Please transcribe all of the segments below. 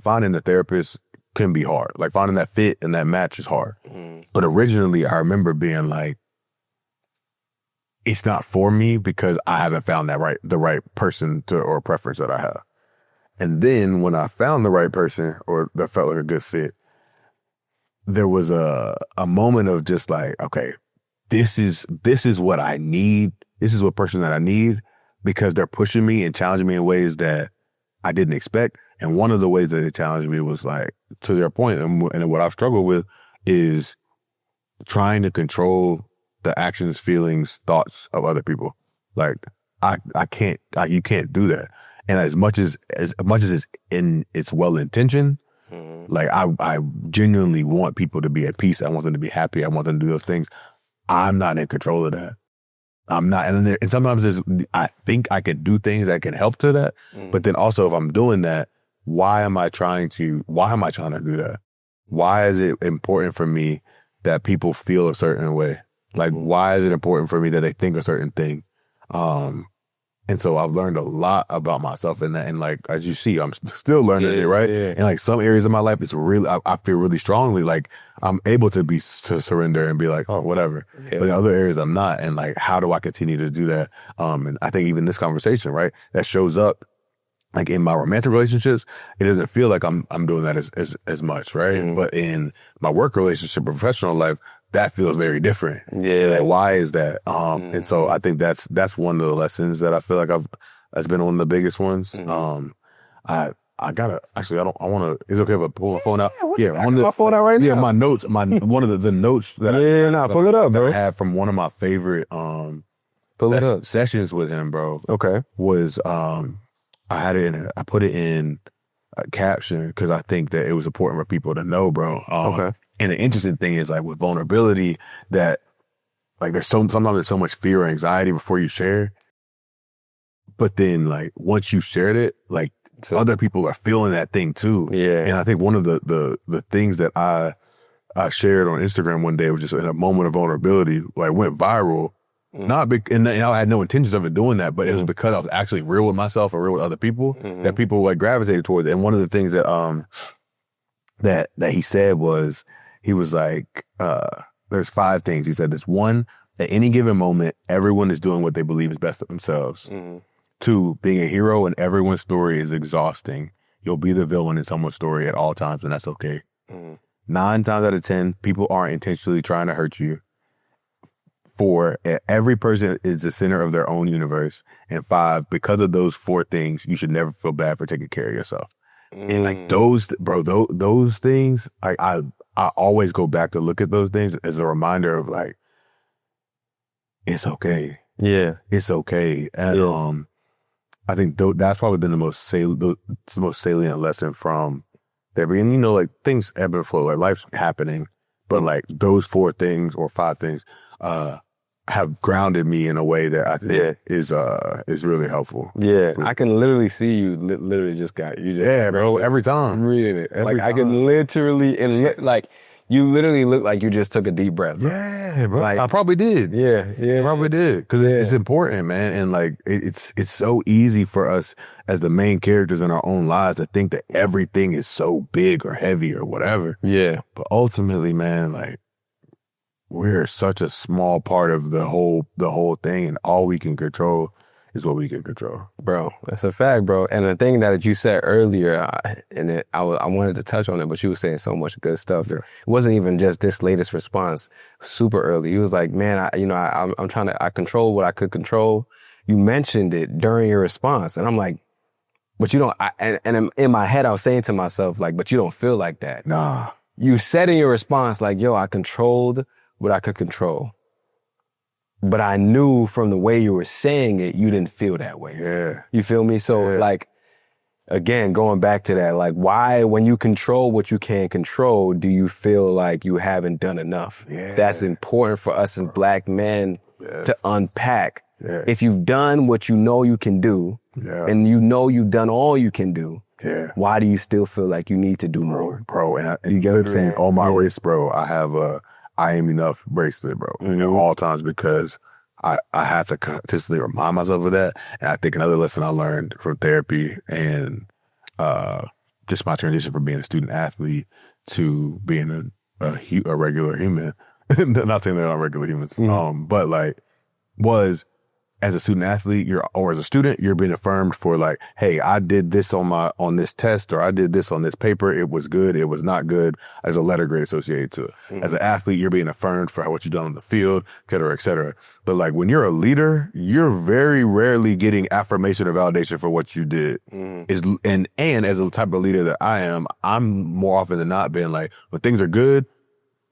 finding a therapist can be hard. Like finding that fit and that match is hard. But originally I remember being like, it's not for me because I haven't found the right person or preference that I have. And then when I found the right person or that felt like a good fit, there was a moment of just like, okay, this is what I need. This is what person that I need because they're pushing me and challenging me in ways that I didn't expect. And one of the ways that they challenged me was like, to their point, and what I've struggled with is trying to control the actions, feelings, thoughts of other people. Like I can't, you can't do that. And as much as it's well intentioned, like I genuinely want people to be at peace. I want them to be happy. I want them to do those things. I'm not in control of that. I'm not. And sometimes I think I can do things that can help to that. But then also if I'm doing that, why am I trying to do that? Why is it important for me that people feel a certain way? Like, why is it important for me that they think a certain thing? And so I've learned a lot about myself in that. And like, as you see, I'm still learning it, right? Yeah. And like some areas of my life, it's really, I feel really strongly like I'm able to surrender and be like, oh, whatever. Yeah. But in other areas, I'm not. And like, how do I continue to do that? And I think even this conversation, right, that shows up like in my romantic relationships, it doesn't feel like I'm doing that as much, right? But in my work relationship, professional life, that feels very different. Yeah. Like, why is that? And so I think that's one of the lessons that I feel like that's been one of the biggest ones. I gotta, actually, I want to, is it okay if I pull my phone out? Yeah. I my phone out right now. Yeah, my notes, one of the notes that pull it up, bro. I had from one of my favorite, sessions with him, bro. Okay. Was, I put it in a caption because I think that it was important for people to know, bro. Okay. And the interesting thing is like with vulnerability that like sometimes there's so much fear or anxiety before you share. But then like once you shared it, like other people are feeling that thing too. Yeah. And I think one of the things that I shared on Instagram one day was just in a moment of vulnerability, like went viral. Not big, and I had no intentions of it doing that, but it was because I was actually real with myself and real with other people that people like gravitated towards. And one of the things that that he said was, he was like, there's 5 things. He said this: 1, at any given moment, everyone is doing what they believe is best for themselves. 2, being a hero in everyone's story is exhausting. You'll be the villain in someone's story at all times, and that's okay. 9 times out of 10, people aren't intentionally trying to hurt you. 4, every person is the center of their own universe. And 5, because of those 4 things, you should never feel bad for taking care of yourself. And like those things, like I always go back to look at those things as a reminder of like, it's okay. Yeah. It's okay. And I think that's probably been the most salient lesson from there. And you know, like things ebb and flow, like life's happening, but like those 4 things or 5 things, have grounded me in a way that I think is really helpful. Yeah, I can literally see you literally just bro, every time. I'm reading it. Like I can literally, like you literally look like you just took a deep breath. Bro. Yeah, bro. Like, I probably did. Yeah. I probably did. Because it's important, man. And like it's so easy for us as the main characters in our own lives to think that everything is so big or heavy or whatever. Yeah. But ultimately, man, like, we're such a small part of the whole thing, and all we can control is what we can control. Bro, that's a fact, bro. And the thing that you said earlier, I wanted to touch on it, but you were saying so much good stuff. Yeah. It wasn't even just this latest response, super early. He was like, man, I'm trying to, I control what I could control. You mentioned it during your response, and I'm like, but you don't, and in my head, I was saying to myself, like, but you don't feel like that. Nah. You said in your response, like, yo, I controlled what I could control. But I knew from the way you were saying it, you didn't feel that way. Yeah. You feel me? So like, again, going back to that, like why, when you control what you can't control, do you feel like you haven't done enough? Yeah. That's important for us as Black men to unpack. Yeah. If you've done what you know you can do, and you know you've done all you can do, why do you still feel like you need to do more? Bro, and you get what I'm saying? On my wrist, bro, I have a I am enough bracelet, bro, at all times, because I have to consistently remind myself of that. And I think another lesson I learned from therapy and just my transition from being a student athlete to being a regular human. Not saying they're not regular humans, but like was as a student athlete, or as a student, you're being affirmed for like, hey, I did this on this test, or I did this on this paper. It was good. It was not good. There's a letter grade associated to it. As an athlete, you're being affirmed for what you've done on the field, et cetera, et cetera. But like when you're a leader, you're very rarely getting affirmation or validation for what you did. And as a type of leader that I am, I'm more often than not being like, when things are good,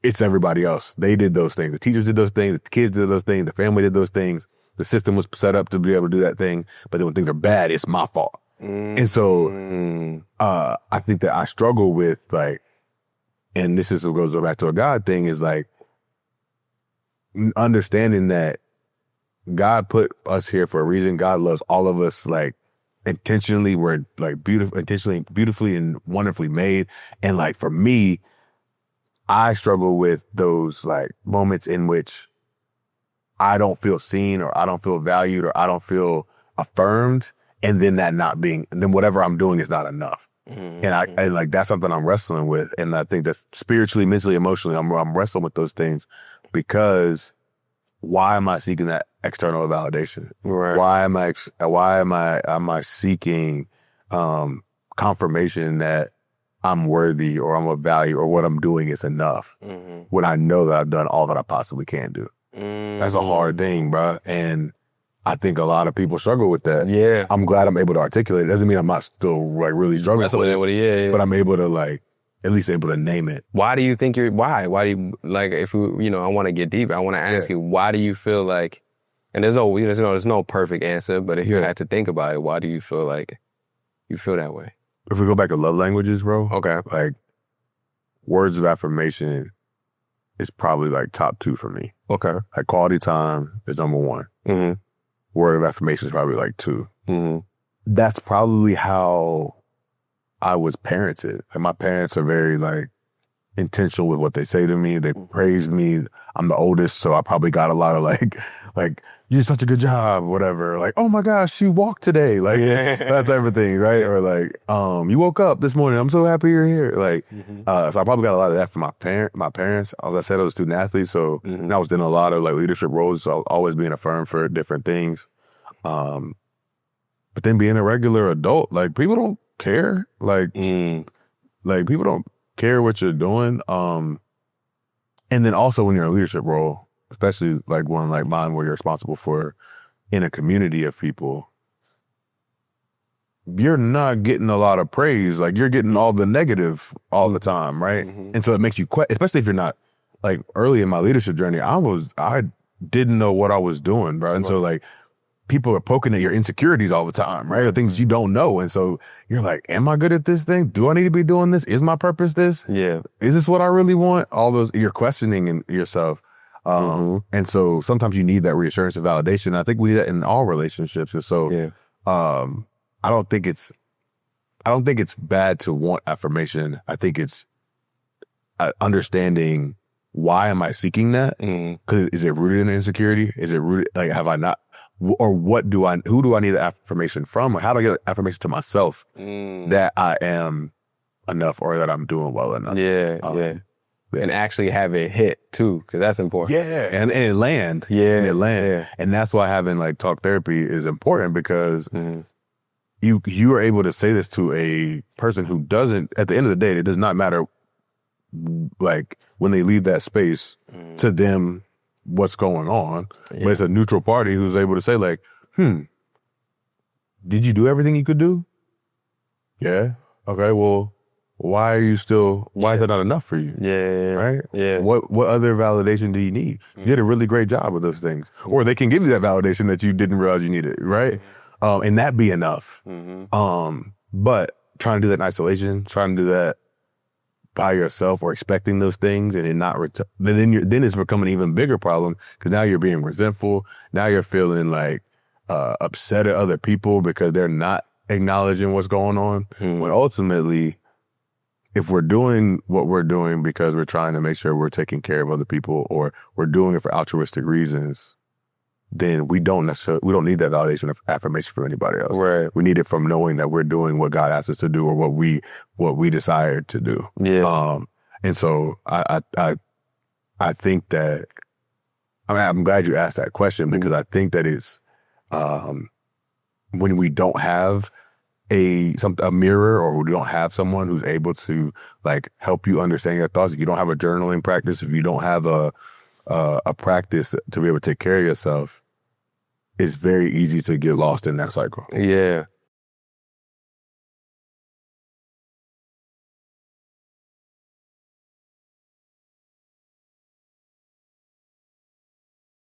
it's everybody else. They did those things. The teachers did those things. The kids did those things. The family did those things. The system was set up to be able to do that thing. But then when things are bad, it's my fault. And so I think that I struggle with like, and this is what goes back to a God thing, is like understanding that God put us here for a reason. God loves all of us like intentionally. We're like beautifully and wonderfully made. And like for me, I struggle with those like moments in which I don't feel seen, or I don't feel valued, or I don't feel affirmed, and then then whatever I'm doing is not enough. And like that's something I'm wrestling with, and I think that spiritually, mentally, emotionally, I'm wrestling with those things, because why am I seeking that external validation? Right. Why am I seeking confirmation that I'm worthy, or I'm of value, or what I'm doing is enough, when I know that I've done all that I possibly can do? That's a hard thing, bro. And I think a lot of people struggle with that. Yeah. I'm glad I'm able to articulate it. Doesn't mean I'm not still like really struggling with it. Yeah. But I'm able to like, at least able to name it. Why do you think why do you, like, if we, I want to get deep, I want to ask you, why do you feel like, and there's no perfect answer, but if you had to think about it, why do you feel like you feel that way? If we go back to love languages, bro. Okay. Like words of affirmation is probably like top 2 for me. Okay. Like quality time is number 1. Word of affirmation is probably like 2. That's probably how I was parented. Like my parents are very like intentional with what they say to me. They praise me. I'm the oldest, so I probably got a lot of like you did such a good job, whatever. Like, oh my gosh, you walked today. Like that type of thing, right? Or like, you woke up this morning. I'm so happy you're here. Like, so I probably got a lot of that from my parents. As I said, I was a student athlete, so and I was in a lot of like leadership roles, so I was always being affirmed for different things. But then being a regular adult, like people don't care. Like people don't care what you're doing. And then also when you're in a leadership role, especially like one like mine where you're responsible for in a community of people, you're not getting a lot of praise. Like you're getting all the negative all the time, right? And so it makes you especially if you're not like early in my leadership journey, I didn't know what I was doing, bro. And so like people are poking at your insecurities all the time, right? Or things you don't know. And so you're like, am I good at this thing? Do I need to be doing this? Is my purpose this? Yeah. Is this what I really want? All those, you're questioning yourself. And so sometimes you need that reassurance and validation. I think we need that in all relationships. And so, I don't think it's bad to want affirmation. I think it's understanding, why am I seeking that? Because is it rooted in insecurity? Is it rooted, like, have I not, or who do I need the affirmation from? Or how do I get affirmation to myself that I am enough, or that I'm doing well enough? Yeah. And actually have it hit too, because that's important. Yeah, and it land. Yeah, and it land. Yeah. And that's why having like talk therapy is important, because you are able to say this to a person who doesn't. At the end of the day, it does not matter. Like when they leave that space, to them, what's going on. But it's a neutral party who's able to say like, did you do everything you could do? Yeah. Okay. Well, why is that not enough for you? Yeah. Right? Yeah. What other validation do you need? You did a really great job with those things. Or they can give you that validation that you didn't realize you needed, right? And that be enough. But trying to do that in isolation, trying to do that by yourself, or expecting those things and then not then it's becoming an even bigger problem, because now you're being resentful. Now you're feeling like upset at other people because they're not acknowledging what's going on. When ultimately, if we're doing what we're doing because we're trying to make sure we're taking care of other people, or we're doing it for altruistic reasons, then we don't need that validation of affirmation from anybody else. Right. We need it from knowing that we're doing what God asked us to do or what we desire to do. Yeah. And so I think that, I'm glad you asked that question because I think that it's when we don't have a mirror or we don't have someone who's able to like help you understand your thoughts. If you don't have a journaling practice, if you don't have a practice to be able to take care of yourself, it's very easy to get lost in that cycle. Yeah.